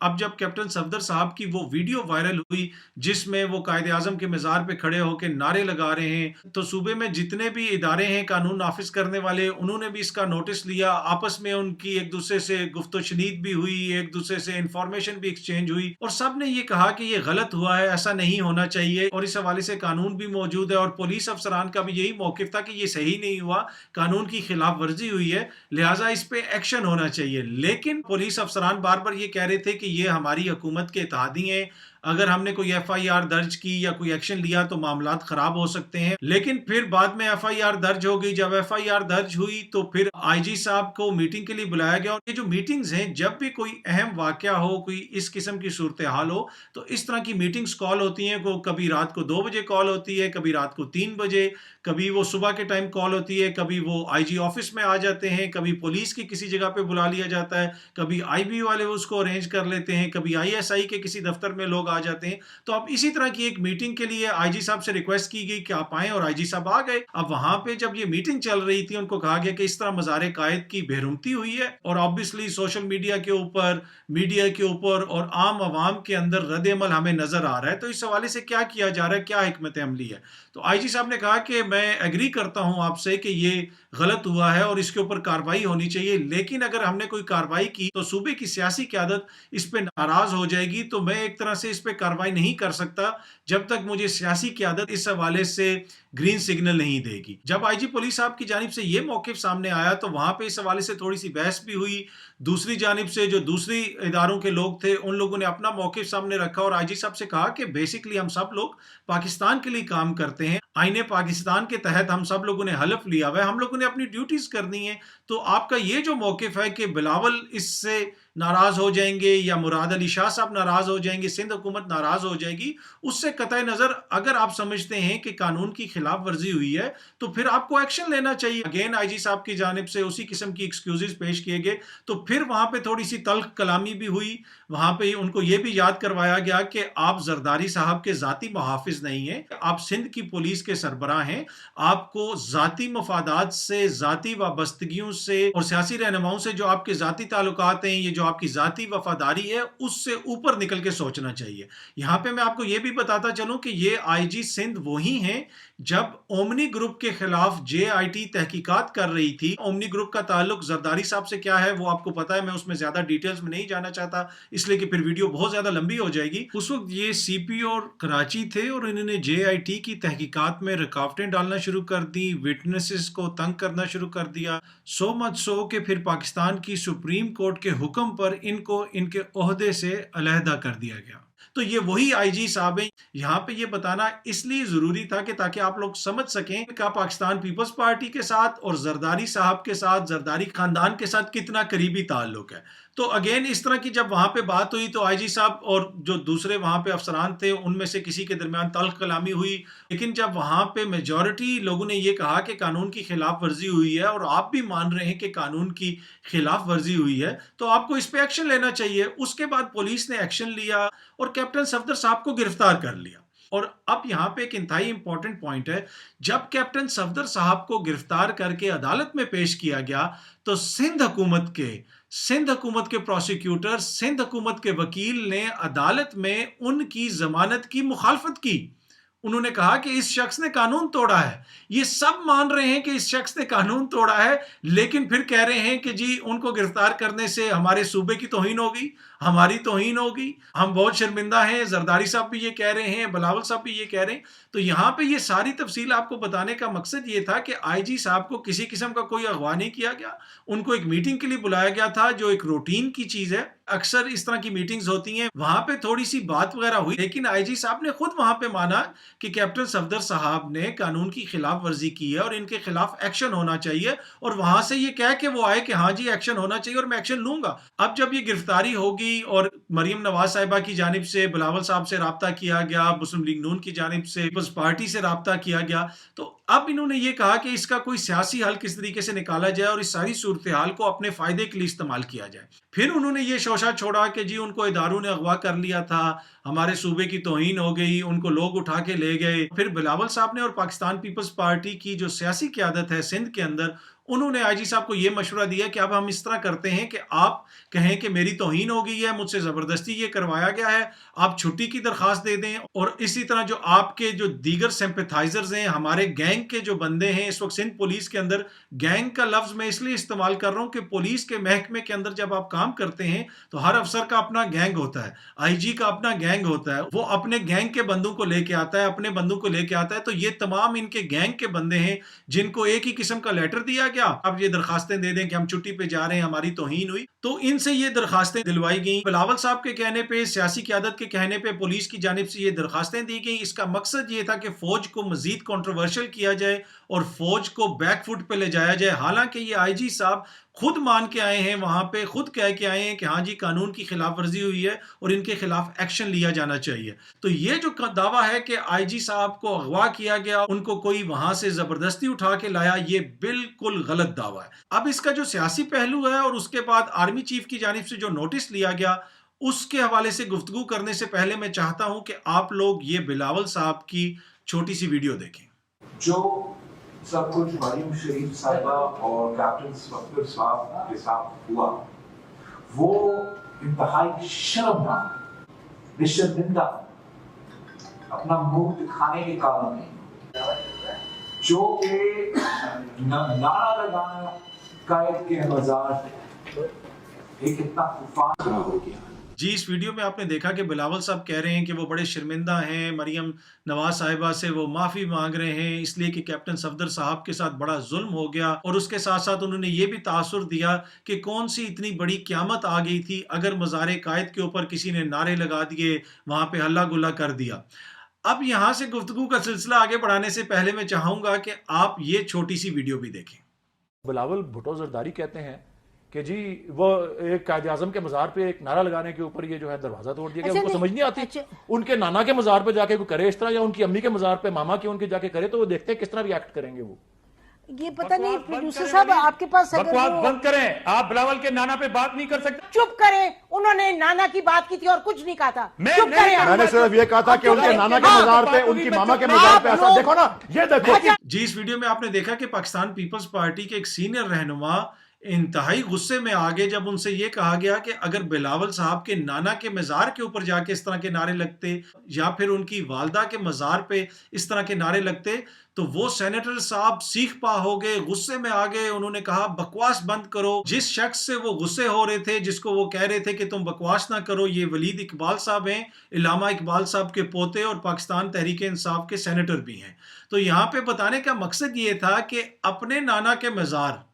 اب جب کیپٹن صفدر صاحب کی وہ ویڈیو وائرل ہوئی جس میں وہ قائد اعظم کے مزار پہ کھڑے ہو کے نعرے لگا رہے ہیں، تو صوبے میں جتنے بھی ادارے ہیں قانون نافذ کرنے والے، انہوں نے بھی اس کا نوٹس لیا، آپس میں ان کی ایک دوسرے سے گفت و شنید بھی ہوئی، ایک دوسرے سے انفارمیشن بھی ایکسچینج ہوئی، اور سب نے یہ کہا کہ یہ غلط ہوا ہے، ایسا نہیں ہونا چاہیے، اور اس حوالے سے قانون بھی موجود ہے، اور پولیس افسران کا بھی یہی موقف تھا کہ یہ صحیح نہیں ہوا، قانون کی خلاف ورزی ہوئی ہے، لہٰذا اس پہ ایکشن ہونا چاہیے۔ لیکن پولیس افسران بار بار یہ کہہ رہے تھے کہ یہ ہماری حکومت کے اتحادی ہیں، اگر ہم نے کوئی ایف آئی آر درج کی یا کوئی ایکشن لیا تو معاملات خراب ہو سکتے ہیں۔ لیکن پھر بعد میں ایف آئی آر درج ہو گئی، جب ایف آئی آر درج ہوئی تو پھر آئی جی صاحب کو میٹنگ کے لیے بلایا گیا، اور یہ جو میٹنگز ہیں، جب بھی کوئی اہم واقعہ ہو، کوئی اس قسم کی صورتحال ہو، تو اس طرح کی میٹنگز کال ہوتی ہیں، کبھی رات کو 2 بجے کال ہوتی ہے، کبھی رات کو 3 بجے، کبھی وہ صبح کے ٹائم کال ہوتی ہے، کبھی وہ آئی جی آفس میں آ جاتے ہیں، کبھی پولیس کی کسی جگہ پہ بلا لیا جاتا ہے، کبھی آئی بی والے اس کو ارینج کر لیتے ہیں، کبھی آئی ایس آئی کے کسی دفتر میں لوگ آ جاتے ہیں۔ تو اب اسی طرح کی ایک میٹنگ کے لیے آئی جی صاحب سے ریکویسٹ کی گئی کہ آپ آئیں، اور آئی جی صاحب آ گئے۔ اب وہاں پہ جب یہ میٹنگ چل رہی تھی، ان کو کہا گیا کہ اس طرح مزار قائد کی بےرحمتی ہوئی ہے، اور آبویسلی سوشل میڈیا کے اوپر، میڈیا کے اوپر اور عام عوام کے اندر رد عمل ہمیں نظر آ رہا ہے، تو اس حوالے سے کیا کیا جا رہا ہے، کیا حکمت عملی ہے؟ تو آئی جی صاحب نے کہا کہ میں ایگری کرتا ہوں آپ سے کہ یہ غلط ہوا ہے اور اس کے اوپر کارروائی ہونی چاہیے، لیکن اگر ہم نے کوئی کارروائی کی تو صوبے کی سیاسی قیادت اس پہ ناراض ہو جائے گی، تو میں ایک طرح سے اس پہ کارروائی نہیں کر سکتا جب تک مجھے سیاسی قیادت اس حوالے سے گرین سگنل نہیں دے گی۔ جب آئی جی پولیس صاحب کی جانب سے یہ موقف سامنے آیا تو وہاں پہ اس حوالے سے تھوڑی سی بحث بھی ہوئی، دوسری جانب سے جو دوسری اداروں کے لوگ تھے ان لوگوں نے اپنا موقف سامنے رکھا، اور آئی جی صاحب سے کہا کہ بیسیکلی ہم سب لوگ پاکستان کے لیے کام کرتے ہیں، آئین پاکستان کے تحت ہم سب لوگوں نے حلف لیا ہوا ہے، ہم لوگوں نے اپنی ڈیوٹیز کرنی ہے، تو آپ کا یہ جو موقف ہے کہ بلاول اس سے ناراض ہو جائیں گے یا مراد علی شاہ صاحب ناراض ہو جائیں گے، سندھ حکومت ناراض ہو جائے گی، اس سے قطع نظر اگر آپ سمجھتے ہیں کہ قانون کی خلاف ورزی ہوئی ہے تو پھر آپ کو ایکشن لینا چاہیے۔ اگین آئی جی صاحب کی جانب سے اسی قسم کی ایکسکیوزز پیش کیے گئے، تو پھر وہاں پہ تھوڑی سی تلخ کلامی بھی ہوئی، وہاں پہ ان کو یہ بھی یاد کروایا گیا کہ آپ زرداری صاحب کے ذاتی محافظ نہیں ہیں، آپ سندھ کی پولیس کے سربراہ ہیں، آپ کو ذاتی مفادات سے، ذاتی وابستگیوں سے اور سیاسی رہنماؤں سے جو آپ کے ذاتی تعلقات ہیں، یہ جو آپ کی ذاتی وفاداری ہے، اس سے اوپر نکل کے سوچنا چاہیے۔ یہاں پہ میں آپ کو یہ بھی بتاتا چلوں کہ یہ آئی جی سندھ وہی ہیں جب اومنی گروپ کے خلاف جے آئی ٹی تحقیقات کر رہی تھی۔ اومنی گروپ کا تعلق زرداری صاحب سے کیا ہے وہ آپ کو پتا ہے، میں اس میں زیادہ ڈیٹیلز میں نہیں جانا چاہتا اس لیے کہ پھر ویڈیو بہت زیادہ لمبی ہو جائے گی۔ اس وقت یہ سی پی اور کراچی تھے اور انہوں نے جے آئی ٹی کی تحقیقات میں رکاوٹیں ڈالنا شروع کر دی، وٹنسز کو تنگ کرنا شروع کر دیا، سو مچ سو کہ پھر پاکستان کی سپریم کورٹ کے حکم پر ان کو ان کے عہدے سے علیحدہ کر دیا گیا۔ تو یہ وہی آئی جی صاحب ہیں۔ یہاں پہ یہ بتانا اس لیے ضروری تھا کہ تاکہ آپ لوگ سمجھ سکیں کہ پاکستان پیپلز پارٹی کے ساتھ اور زرداری صاحب کے ساتھ، زرداری خاندان کے ساتھ کتنا قریبی تعلق ہے۔ تو اگین اس طرح کی جب وہاں پہ بات ہوئی تو آئی جی صاحب اور جو دوسرے وہاں پہ افسران تھے ان میں سے کسی کے درمیان تلخ کلامی ہوئی، لیکن جب وہاں پہ میجورٹی لوگوں نے یہ کہا کہ قانون کی خلاف ورزی ہوئی ہے اور آپ بھی مان رہے ہیں کہ قانون کی خلاف ورزی ہوئی ہے تو آپ کو اس پہ ایکشن لینا چاہیے۔ اس کے بعد پولیس نے ایکشن لیا اور کیپٹن صفدر صاحب کو گرفتار کر لیا۔ اور اب یہاں پہ ایک انتہائی امپورٹنٹ پوائنٹ ہے، جب کیپٹن صفدر صاحب کو گرفتار کر کے عدالت میں پیش کیا گیا تو سندھ حکومت کے پروسیکیوٹر، سندھ حکومت کے وکیل نے عدالت میں ان کی ضمانت کی مخالفت کی۔ انہوں نے کہا کہ اس شخص نے قانون توڑا ہے، یہ سب مان رہے ہیں کہ اس شخص نے قانون توڑا ہے، لیکن پھر کہہ رہے ہیں کہ جی ان کو گرفتار کرنے سے ہمارے صوبے کی توہین ہوگی، ہماری توہین ہوگی، ہم بہت شرمندہ ہیں۔ زرداری صاحب بھی یہ کہہ رہے ہیں، بلاول صاحب بھی یہ کہہ رہے ہیں۔ تو یہاں پہ یہ ساری تفصیل آپ کو بتانے کا مقصد یہ تھا کہ آئی جی صاحب کو کسی قسم کا کوئی اغوا نہیں کیا گیا، ان کو ایک میٹنگ کے لیے بلایا گیا تھا جو ایک روٹین کی چیز ہے، اکثر اس طرح کی میٹنگز ہوتی ہیں، وہاں پہ تھوڑی سی بات وغیرہ ہوئی، لیکن آئی جی صاحب نے خود وہاں پہ مانا کہ کیپٹن صفدر صاحب نے قانون کی خلاف ورزی کی ہے اور ان کے خلاف ایکشن ہونا چاہیے، اور وہاں سے یہ کہہ کہ وہ آئے کہ ہاں جی ایکشن ہونا چاہیے اور میں ایکشن لوں گا۔ اب جب یہ گرفتاری ہوگی اور مریم نواز صاحبہ کی جانب سے بلاول صاحب سے رابطہ کیا گیا، مسلم لیگ نون کی جانب سے پیپلز پارٹی سے رابطہ کیا گیا، تو اب انہوں نے یہ کہا کہ اس کا کوئی سیاسی حل کس طریقے سے نکالا جائے اور اس ساری صورتحال کو اپنے فائدے کے لیے استعمال کیا جائے۔ پھر انہوں نے یہ شوشہ چھوڑا کہ جی ان کو اداروں نے اغوا کر لیا تھا، ہمارے صوبے کی توہین ہو گئی، ان کو لوگ اٹھا کے لے گئے۔ پھر بلاول صاحب نے اور پاکستان پیپلز پارٹی کی جو سیاسی قیادت ہے سندھ کے اندر، انہوں نے آئی جی صاحب کو یہ مشورہ دیا کہ اب ہم اس طرح کرتے ہیں کہ آپ کہیں کہ میری توہین ہو گئی ہے، مجھ سے زبردستی یہ کروایا گیا ہے، آپ چھٹی کی درخواست دے دیں، اور اسی طرح جو آپ کے جو دیگر سمپیتھائزرز ہیں، ہمارے گینگ کے جو بندے ہیں، اس وقت سندھ پولیس کے اندر گینگ کا لفظ میں اس لیے استعمال کر رہا ہوں کہ پولیس کے محکمے کے اندر جب آپ کام کرتے ہیں تو ہر افسر کا اپنا گینگ ہوتا ہے، آئی جی کا اپنا گینگ ہوتا ہے، وہ اپنے گینگ کے بندوں کو لے کے آتا ہے، اپنے بندوں کو لے کے آتا ہے، تو یہ تمام ان کے گینگ کے بندے ہیں جن کو ایک ہی قسم کا لیٹر دیا گیا، اب یہ درخواستیں دے دیں کہ ہم چھٹی پہ جا رہے ہیں، ہماری توہین ہوئی، تو ان سے یہ درخواستیں دلوائی گئیں۔ بلاول صاحب کے کہنے پہ، سیاسی قیادت کے کہنے پہ پولیس کی جانب سے یہ درخواستیں دی گئیں۔ اس کا مقصد یہ تھا کہ فوج کو مزید کنٹروورشل کیا جائے اور فوج کو بیک فٹ پہ لے جایا جائے، حالانکہ یہ آئی جی صاحب خود مان کے آئے ہیں، وہاں پہ خود کہہ کے آئے ہیں کہ ہاں جی قانون کی خلاف ورزی ہوئی ہے اور ان کے خلاف ایکشن لیا جانا چاہیے۔ تو یہ جو دعویٰ ہے کہ آئی جی صاحب کو اغوا کیا گیا، ان کو کوئی وہاں سے زبردستی اٹھا کے لایا، یہ بالکل غلط دعویٰ ہے۔ اب اس کا جو سیاسی پہلو ہے اور اس کے بعد آرمی چیف کی جانب سے جو نوٹس لیا گیا، اس کے حوالے سے گفتگو کرنے سے پہلے میں چاہتا ہوں کہ آپ لوگ یہ بلاول صاحب کی چھوٹی سی ویڈیو دیکھیں۔ جو سب کچھ مریم شریف صاحبہ اور کیپٹن صفدر صاحب کے ساتھ ہوا وہ انتہائی شرمناک، شرمندہ، اپنا منہ دکھانے کے قابل نہیں، جو کہ نعرہ لگانا قائد کے مزاج ایک اتنا طوفان کھڑا ہو گیا۔ جی اس ویڈیو میں آپ نے دیکھا کہ بلاول صاحب کہہ رہے ہیں کہ وہ بڑے شرمندہ ہیں، مریم نواز صاحبہ سے وہ معافی مانگ رہے ہیں اس لیے کہ کیپٹن صفدر صاحب کے ساتھ بڑا ظلم ہو گیا، اور اس کے ساتھ ساتھ انہوں نے یہ بھی تاثر دیا کہ کون سی اتنی بڑی قیامت آ گئی تھی اگر مزار قائد کے اوپر کسی نے نعرے لگا دیے، وہاں پہ ہلا گلا کر دیا۔ اب یہاں سے گفتگو کا سلسلہ آگے بڑھانے سے پہلے میں چاہوں گا کہ آپ یہ چھوٹی سی ویڈیو بھی دیکھیں۔ بلاول بھٹو زرداری کہتے ہیں کہ جی وہ ایک قائد اعظم کے مزار پہ ایک نعرہ لگانے کے اوپر یہ جو ہے دروازہ توڑ دیا گیا، ان کو سمجھ نہیں آتی، ان کے نانا کے مزار پہ جا کے کوئی کرے اس طرح، یا ان کی امی کے مزار پہ ماما کے ان کے جا کے کرے، تو وہ دیکھتے ہیں کس طرح ریاکٹ کریں گے۔ وہ یہ پتہ نہیں پروڈیوسر صاحب آپ کے پاس بکواس بند کریں، آپ بلاول کے نانا پہ بات نہیں کر سکتے۔ چپ کریں، انہوں نے نانا کی بات کی تھی اور کچھ نہیں کہا تھا۔ میں نے صرف یہ کہا تھا کہ ان کے نانا کے مزار پہ، ان کی ماما کے مزار پہ ایسا دیکھو نا، یہ دیکھو۔ جی اس ویڈیو میں آپ نے دیکھا کہ پاکستان پیپلز پارٹی کے ایک سینئر رہنما انتہائی غصے میں آگے جب ان سے یہ کہا گیا کہ اگر بلاول صاحب کے نانا کے مزار کے اوپر جا کے اس طرح کے نعرے لگتے یا پھر ان کی والدہ کے مزار پہ اس طرح کے نعرے لگتے تو وہ سینیٹر صاحب سیخ پا ہو گئے، غصے میں آگے، انہوں نے کہا بکواس بند کرو۔ جس شخص سے وہ غصے ہو رہے تھے، جس کو وہ کہہ رہے تھے کہ تم بکواس نہ کرو، یہ ولید اقبال صاحب ہیں، علامہ اقبال صاحب کے پوتے اور پاکستان تحریک انصاف کے سینیٹر بھی ہیں۔ تو یہاں پہ بتانے کا مقصد یہ تھا کہ اپنے نانا کے مزار،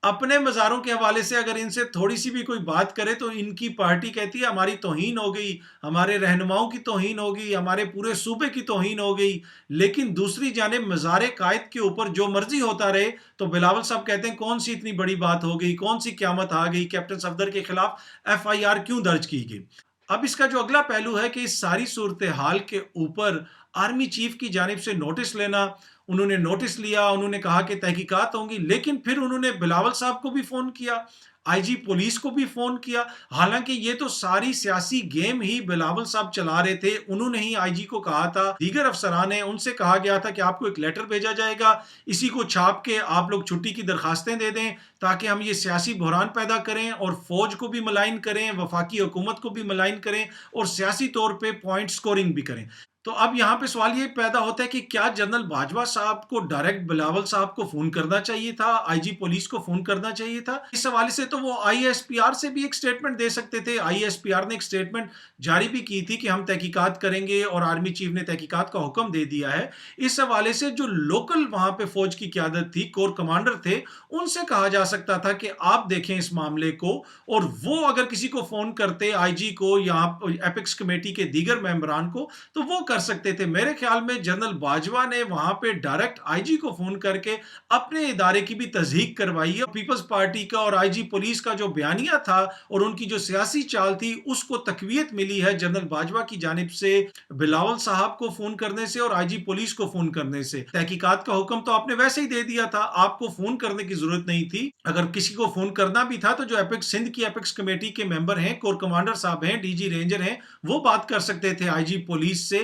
اپنے مزاروں کے حوالے سے اگر ان سے تھوڑی سی بھی کوئی بات کرے تو ان کی پارٹی کہتی ہے ہماری توہین ہو گئی، ہمارے رہنماؤں کی توہین ہو گئی، ہمارے پورے صوبے کی توہین ہو گئی۔ لیکن دوسری جانب مزار قائد کے اوپر جو مرضی ہوتا رہے تو بلاول صاحب کہتے ہیں کون سی اتنی بڑی بات ہو گئی، کون سی قیامت آ گئی، کیپٹن صفدر کے خلاف ایف آئی آر کیوں درج کی گئی۔ اب اس کا جو اگلا پہلو ہے کہ اس ساری صورتحال کے اوپر آرمی چیف کی جانب سے نوٹس لینا، انہوں نے نوٹس لیا، انہوں نے کہا کہ تحقیقات ہوں گی، لیکن پھر انہوں نے بلاول صاحب کو بھی فون کیا، آئی جی پولیس کو بھی فون کیا، حالانکہ یہ تو ساری سیاسی گیم ہی بلاول صاحب چلا رہے تھے، انہوں نے ہی آئی جی کو کہا تھا، دیگر افسران ہیں ان سے کہا گیا تھا کہ آپ کو ایک لیٹر بھیجا جائے گا، اسی کو چھاپ کے آپ لوگ چھٹی کی درخواستیں دے دیں تاکہ ہم یہ سیاسی بحران پیدا کریں اور فوج کو بھی ملائن کریں، وفاقی حکومت کو بھی ملائن کریں اور سیاسی طور پہ پوائنٹ سکورنگ بھی کریں۔ تو اب یہاں پہ سوال یہ پیدا ہوتا ہے کہ کیا جنرل باجوہ صاحب کو ڈائریکٹ بلاول صاحب کو فون کرنا چاہیے تھا، آئی جی پولیس کو فون کرنا چاہیے تھا؟ اس حوالے سے تو وہ آئی ایس پی آر سے بھی ایک سٹیٹمنٹ دے سکتے تھے، آئی ایس پی آر نے ایک سٹیٹمنٹ جاری بھی کی تھی کہ ہم تحقیقات کریں گے اور آرمی چیف نے تحقیقات کا حکم دے دیا ہے۔ اس حوالے سے جو لوکل وہاں پہ فوج کی قیادت تھی، کور کمانڈر تھے، ان سے کہا جا سکتا تھا کہ آپ دیکھیں اس معاملے کو، اور وہ اگر کسی کو فون کرتے آئی جی کو یا ایپکس کمیٹی کے دیگر ممبران کو تو وہ کر سکتے تھے۔ میرے خیال میں جنرل باجوہ نے وہاں پہ ڈائریکٹ آئی جی کو فون کر کے اپنے ادارے کی بھی تصدیق کروائی ہے۔ پیپلز پارٹی کا اور آئی جی پولیس کا جو بیانیہ تھا اور ان کی جو سیاسی چال تھی اس کو تقویت ملی ہے جنرل باجوہ کی جانب سے بلاول صاحب کو فون کرنے سے اور آئی جی پولیس کو فون کرنے سے۔ تحقیقات کا حکم تو آپ نے ویسے ہی دے دیا تھا، آپ کو فون کرنے کی ضرورت نہیں تھی۔ اگر کسی کو فون کرنا بھی تھا تو جو ایپکس سندھ کی ایپکس کمیٹی کے ممبر ہیں، کور کمانڈر صاحب ہیں، ڈی جی رینجر ہیں، وہ بات کر سکتے تھے آئی جی پولیس سے